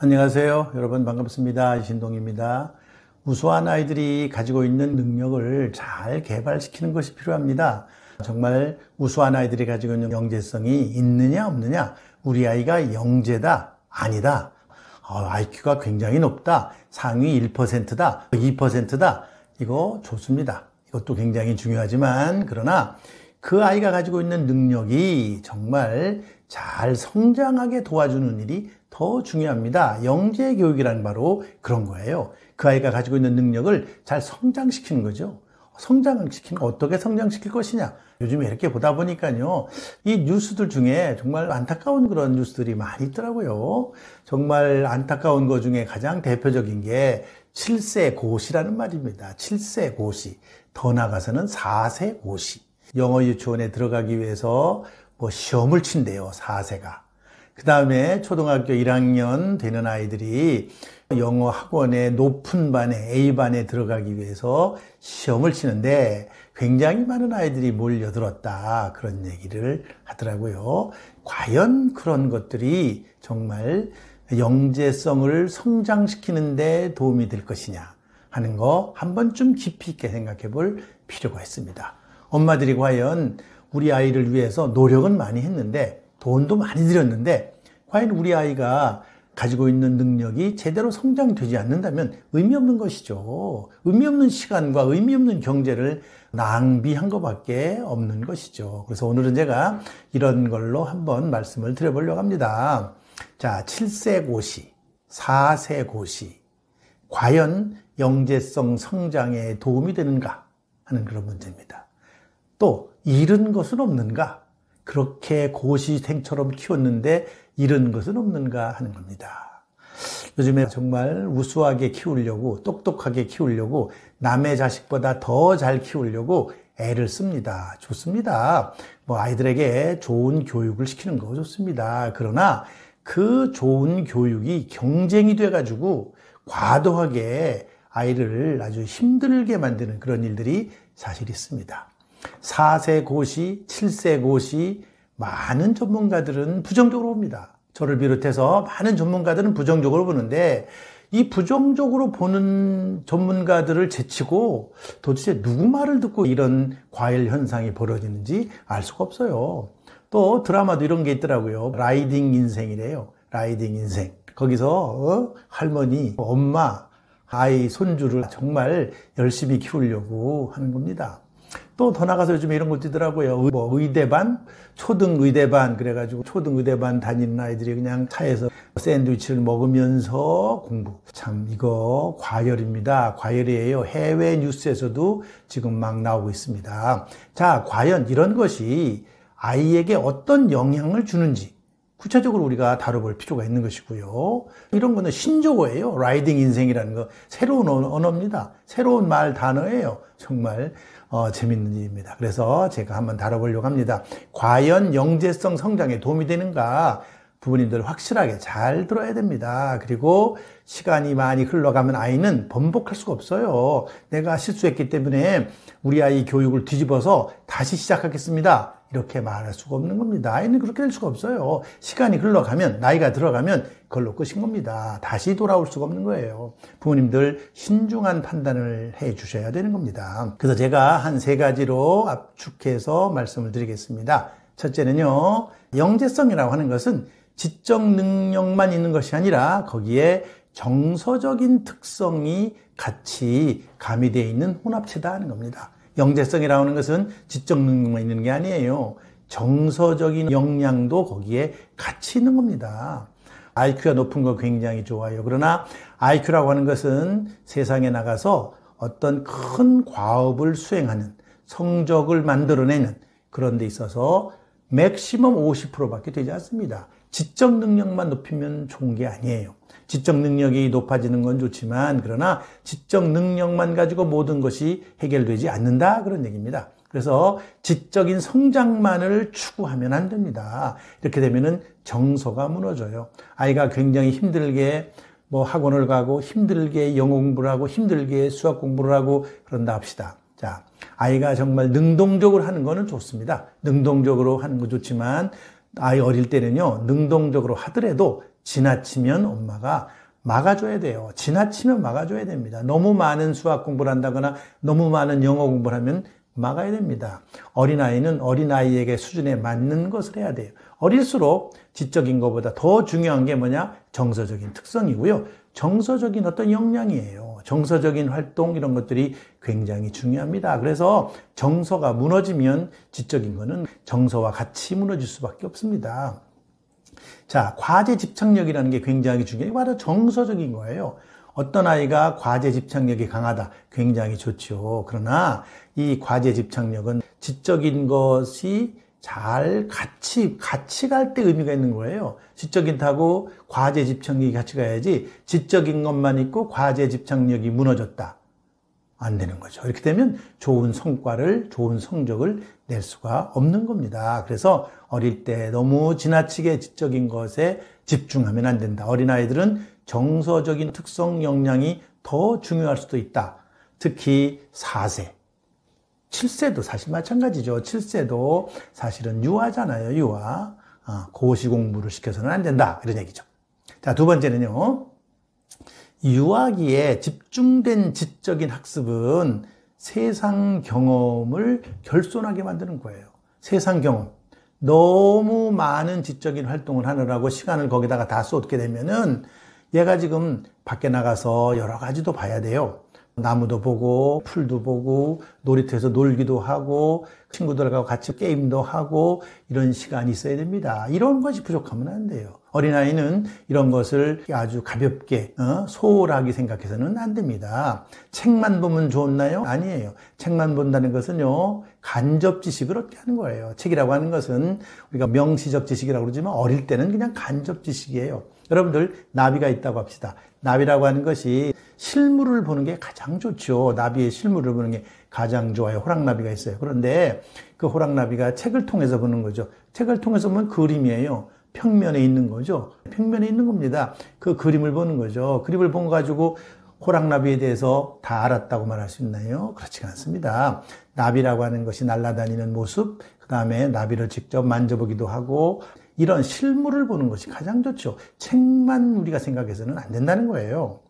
안녕하세요. 여러분 반갑습니다. 이신동입니다. 우수한 아이들이 가지고 있는 능력을 잘 개발시키는 것이 필요합니다. 정말 우수한 아이들이 가지고 있는 영재성이 있느냐 없느냐, 우리 아이가 영재다 아니다, IQ가 굉장히 높다, 상위 1%다 2%다, 이거 좋습니다. 이것도 굉장히 중요하지만, 그러나 그 아이가 가지고 있는 능력이 정말 잘 성장하게 도와주는 일이 더 중요합니다. 영재 교육이란 바로 그런 거예요. 그 아이가 가지고 있는 능력을 잘 성장시키는 거죠. 성장시키면 어떻게 성장시킬 것이냐. 요즘에 이렇게 보다 보니까요, 이 뉴스들 중에 정말 안타까운 그런 뉴스들이 많이 있더라고요. 정말 안타까운 것 중에 가장 대표적인 게 7세 고시라는 말입니다. 7세 고시. 더 나아가서는 4세 고시. 영어 유치원에 들어가기 위해서 시험을 친대요, 4세가. 그 다음에 초등학교 1학년 되는 아이들이 영어 학원의 높은 반에, A반에 들어가기 위해서 시험을 치는데 굉장히 많은 아이들이 몰려들었다, 그런 얘기를 하더라고요. 과연 그런 것들이 정말 영재성을 성장시키는 데 도움이 될 것이냐 하는 거 한 번쯤 깊이 있게 생각해 볼 필요가 있습니다. 엄마들이 과연 우리 아이를 위해서 노력은 많이 했는데, 돈도 많이 들였는데, 과연 우리 아이가 가지고 있는 능력이 제대로 성장되지 않는다면 의미 없는 것이죠. 의미 없는 시간과 의미 없는 경제를 낭비한 것밖에 없는 것이죠. 그래서 오늘은 제가 이런 걸로 한번 말씀을 드려보려고 합니다. 자, 7세 고시, 4세 고시, 과연 영재성 성장에 도움이 되는가 하는 그런 문제입니다. 또 잃은 것은 없는가? 그렇게 고시생처럼 키웠는데 잃은 것은 없는가 하는 겁니다. 요즘에 정말 우수하게 키우려고, 똑똑하게 키우려고, 남의 자식보다 더 잘 키우려고 애를 씁니다. 좋습니다. 아이들에게 좋은 교육을 시키는 거 좋습니다. 그러나 그 좋은 교육이 경쟁이 돼가지고 과도하게 아이를 아주 힘들게 만드는 그런 일들이 사실 있습니다. 4세 고시, 7세 고시, 많은 전문가들은 부정적으로 봅니다. 저를 비롯해서 많은 전문가들은 부정적으로 보는데, 이 부정적으로 보는 전문가들을 제치고 도대체 누구 말을 듣고 이런 과열 현상이 벌어지는지 알 수가 없어요. 또 드라마도 이런 게 있더라고요. 라이딩 인생이래요. 라이딩 인생. 거기서 할머니, 엄마, 아이, 손주를 정말 열심히 키우려고 하는 겁니다. 또 더 나가서 요즘에 이런 것도 있더라고요. 의대반, 초등의대반, 그래가지고 초등의대반 다니는 아이들이 그냥 차에서 샌드위치를 먹으면서 공부. 참, 이거 과열입니다. 과열이에요. 해외 뉴스에서도 지금 막 나오고 있습니다. 자, 과연 이런 것이 아이에게 어떤 영향을 주는지 구체적으로 우리가 다뤄볼 필요가 있는 것이고요. 이런 거는 신조어예요. 라이딩 인생이라는 거. 새로운 언어입니다. 새로운 말 단어예요. 정말 재밌는 일입니다. 그래서 제가 한번 다뤄보려고 합니다. 과연 영재성 성장에 도움이 되는가? 부모님들 확실하게 잘 들어야 됩니다. 그리고 시간이 많이 흘러가면 아이는 번복할 수가 없어요. 내가 실수했기 때문에 우리 아이 교육을 뒤집어서 다시 시작하겠습니다, 이렇게 말할 수가 없는 겁니다. 아이는 그렇게 될 수가 없어요. 시간이 흘러가면, 나이가 들어가면 그걸로 끝인 겁니다. 다시 돌아올 수가 없는 거예요. 부모님들 신중한 판단을 해 주셔야 되는 겁니다. 그래서 제가 한 3가지로 압축해서 말씀을 드리겠습니다. 첫째는요, 영재성이라고 하는 것은 지적 능력만 있는 것이 아니라 거기에 정서적인 특성이 같이 가미되어 있는 혼합체다 하는 겁니다. 영재성이라고 하는 것은 지적 능력만 있는 게 아니에요. 정서적인 역량도 거기에 같이 있는 겁니다. IQ가 높은 거 굉장히 좋아요. 그러나 IQ라고 하는 것은 세상에 나가서 어떤 큰 과업을 수행하는, 성적을 만들어내는 그런 데 있어서 맥시멈 50%밖에 되지 않습니다. 지적 능력만 높이면 좋은 게 아니에요. 지적 능력이 높아지는 건 좋지만, 그러나 지적 능력만 가지고 모든 것이 해결되지 않는다, 그런 얘기입니다. 그래서 지적인 성장만을 추구하면 안 됩니다. 이렇게 되면은 정서가 무너져요. 아이가 굉장히 힘들게 학원을 가고 힘들게 영어 공부를 하고 힘들게 수학 공부를 하고 그런다 합시다. 자, 아이가 정말 능동적으로 하는 거는 좋습니다. 능동적으로 하는 거 좋지만 아이 어릴 때는요, 능동적으로 하더라도 지나치면 엄마가 막아줘야 돼요. 지나치면 막아줘야 됩니다. 너무 많은 수학 공부를 한다거나 너무 많은 영어 공부를 하면 막아야 됩니다. 어린아이는 어린아이에게 수준에 맞는 것을 해야 돼요. 어릴수록 지적인 것보다 더 중요한 게 뭐냐? 정서적인 특성이고요. 정서적인 어떤 역량이에요. 정서적인 활동 이런 것들이 굉장히 중요합니다. 그래서 정서가 무너지면 지적인 거는 정서와 같이 무너질 수밖에 없습니다. 자, 과제 집착력이라는 게 굉장히 중요해요. 바로 정서적인 거예요. 어떤 아이가 과제 집착력이 강하다. 굉장히 좋죠. 그러나 이 과제 집착력은 지적인 것이 잘 같이 갈 때 의미가 있는 거예요. 지적인 타고 과제 집착력이 같이 가야지 지적인 것만 있고 과제 집착력이 무너졌다. 안 되는 거죠. 이렇게 되면 좋은 성과를, 좋은 성적을 낼 수가 없는 겁니다. 그래서 어릴 때 너무 지나치게 지적인 것에 집중하면 안 된다. 어린아이들은 정서적인 특성 역량이 더 중요할 수도 있다. 특히 4세. 7세도 사실 마찬가지죠. 7세도 사실은 유아잖아요. 유아. 고시 공부를 시켜서는 안 된다. 이런 얘기죠. 자, 두 번째는요. 유아기에 집중된 지적인 학습은 세상 경험을 결손하게 만드는 거예요. 세상 경험. 너무 많은 지적인 활동을 하느라고 시간을 거기다가 다 쏟게 되면은 얘가 지금 밖에 나가서 여러 가지도 봐야 돼요. 나무도 보고 풀도 보고 놀이터에서 놀기도 하고 친구들하고 같이 게임도 하고 이런 시간이 있어야 됩니다. 이런 것이 부족하면 안 돼요. 어린아이는 이런 것을 아주 가볍게 소홀하게 생각해서는 안 됩니다. 책만 보면 좋나요? 아니에요. 책만 본다는 것은요, 간접 지식을 얻게 하는 거예요. 책이라고 하는 것은 우리가 명시적 지식이라고 그러지만 어릴 때는 그냥 간접 지식이에요. 여러분들 나비가 있다고 합시다. 나비라고 하는 것이 실물을 보는 게 가장 좋죠. 나비의 실물을 보는 게 가장 좋아요. 호랑나비가 있어요. 그런데 그 호랑나비가 책을 통해서 보는 거죠. 책을 통해서 보면 그림이에요. 평면에 있는 거죠. 평면에 있는 겁니다. 그 그림을 보는 거죠. 그림을 본 거 가지고 호랑나비에 대해서 다 알았다고 말할 수 있나요? 그렇지가 않습니다. 나비라고 하는 것이 날아다니는 모습, 그 다음에 나비를 직접 만져보기도 하고 이런 실물을 보는 것이 가장 좋죠. 책만 우리가 생각해서는 안 된다는 거예요.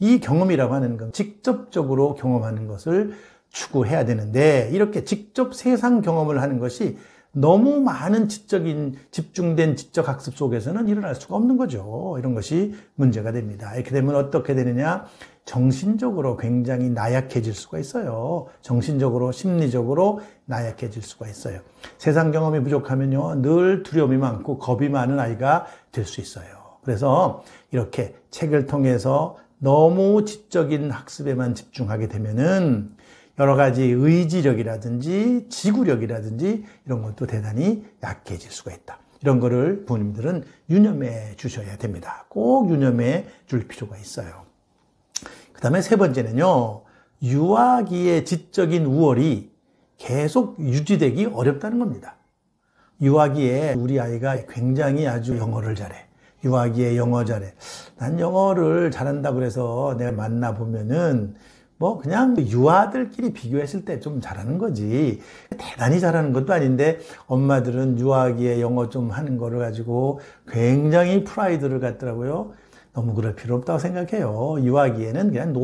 이 경험이라고 하는 건 직접적으로 경험하는 것을 추구해야 되는데 이렇게 직접 세상 경험을 하는 것이 너무 많은 집중된 지적 학습 속에서는 일어날 수가 없는 거죠. 이런 것이 문제가 됩니다. 이렇게 되면 어떻게 되느냐? 정신적으로 굉장히 나약해질 수가 있어요. 정신적으로, 심리적으로 나약해질 수가 있어요. 세상 경험이 부족하면요, 늘 두려움이 많고 겁이 많은 아이가 될 수 있어요. 그래서 이렇게 책을 통해서 너무 지적인 학습에만 집중하게 되면은 여러 가지 의지력이라든지 지구력이라든지 이런 것도 대단히 약해질 수가 있다. 이런 거를 부모님들은 유념해 주셔야 됩니다. 꼭 유념해 줄 필요가 있어요. 그 다음에 세 번째는요, 유아기의 지적인 우월이 계속 유지되기 어렵다는 겁니다. 유아기에 우리 아이가 굉장히 아주 영어를 잘해. 유아기에 영어 잘해. 난 영어를 잘한다 그래서 내가 만나보면은 그냥 유아들끼리 비교했을 때 좀 잘하는 거지. 대단히 잘하는 것도 아닌데 엄마들은 유아기에 영어 좀 하는 거를 가지고 굉장히 프라이드를 갖더라고요. 너무 그럴 필요 없다고 생각해요. 유아기에는 그냥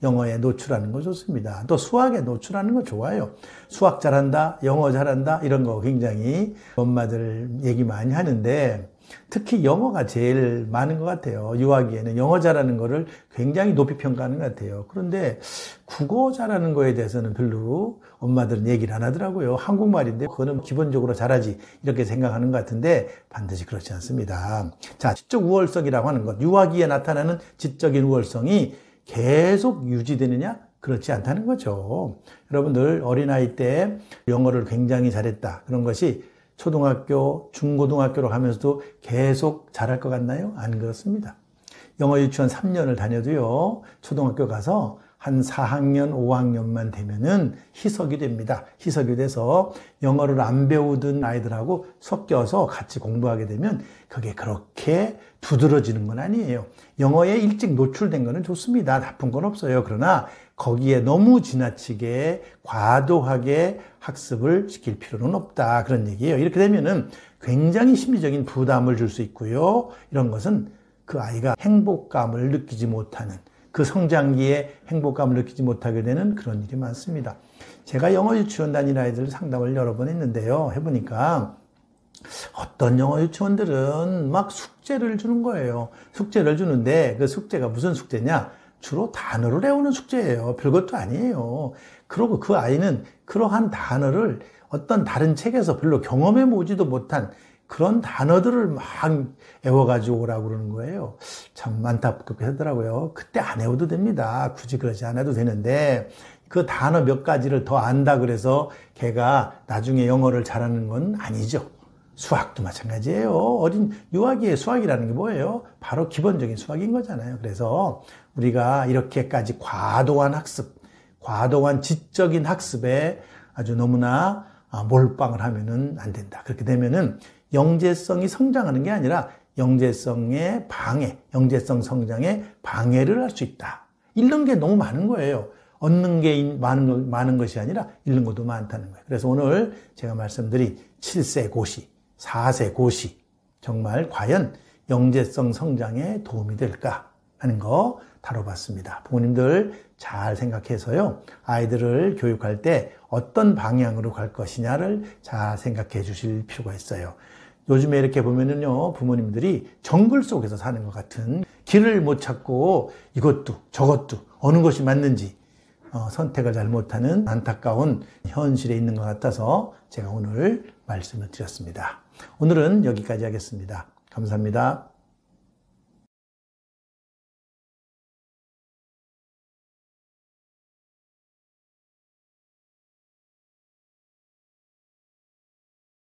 영어에 노출하는 거 좋습니다. 또 수학에 노출하는 거 좋아요. 수학 잘한다, 영어 잘한다, 이런 거 굉장히 엄마들 얘기 많이 하는데 특히 영어가 제일 많은 것 같아요. 유아기에는 영어 잘하는 거를 굉장히 높이 평가하는 것 같아요. 그런데 국어 잘하는 거에 대해서는 별로 엄마들은 얘기를 안 하더라고요. 한국말인데 그거는 기본적으로 잘하지 이렇게 생각하는 것 같은데 반드시 그렇지 않습니다. 자, 지적 우월성이라고 하는 것, 유아기에 나타나는 지적인 우월성이 계속 유지되느냐? 그렇지 않다는 거죠. 여러분들 어린아이 때 영어를 굉장히 잘했다. 그런 것이 초등학교, 중고등학교로 가면서도 계속 잘할 것 같나요? 안 그렇습니다. 영어 유치원 3년을 다녀도요, 초등학교 가서 한 4학년, 5학년만 되면은 희석이 됩니다. 희석이 돼서 영어를 안 배우던 아이들하고 섞여서 같이 공부하게 되면 그게 그렇게 두드러지는 건 아니에요. 영어에 일찍 노출된 거는 좋습니다. 나쁜 건 없어요. 그러나 거기에 너무 지나치게 과도하게 학습을 시킬 필요는 없다. 그런 얘기예요. 이렇게 되면은 굉장히 심리적인 부담을 줄 수 있고요. 이런 것은 그 아이가 행복감을 느끼지 못하는, 그 성장기에 행복감을 느끼지 못하게 되는 그런 일이 많습니다. 제가 영어 유치원 다니는 아이들 상담을 여러 번 했는데요. 해보니까 어떤 영어 유치원들은 막 숙제를 주는 거예요. 숙제를 주는데 그 숙제가 무슨 숙제냐? 주로 단어를 외우는 숙제예요. 별것도 아니에요. 그리고 그 아이는 그러한 단어를 어떤 다른 책에서 별로 경험해 보지도 못한 그런 단어들을 막 외워가지고 오라고 그러는 거예요. 참 안타깝게 하더라고요. 그때 안 외워도 됩니다. 굳이 그러지 않아도 되는데 그 단어 몇 가지를 더 안다 그래서 걔가 나중에 영어를 잘하는 건 아니죠. 수학도 마찬가지예요. 어린 유아기의 수학이라는 게 뭐예요? 바로 기본적인 수학인 거잖아요. 그래서 우리가 이렇게까지 과도한 학습, 과도한 지적인 학습에 아주 너무나 몰빵을 하면은 안 된다. 그렇게 되면은 영재성이 성장하는 게 아니라 영재성의 방해, 영재성 성장에 방해를 할 수 있다. 잃는 게 너무 많은 거예요. 얻는 게 많은 것이 아니라 잃는 것도 많다는 거예요. 그래서 오늘 제가 말씀드린 7세 고시, 4세 고시, 정말 과연 영재성 성장에 도움이 될까 하는 거 다뤄봤습니다. 부모님들 잘 생각해서요, 아이들을 교육할 때 어떤 방향으로 갈 것이냐를 잘 생각해 주실 필요가 있어요. 요즘에 이렇게 보면은요, 부모님들이 정글 속에서 사는 것 같은, 길을 못 찾고 이것도 저것도 어느 것이 맞는지 선택을 잘 못하는 안타까운 현실에 있는 것 같아서 제가 오늘 말씀을 드렸습니다. 오늘은 여기까지 하겠습니다. 감사합니다.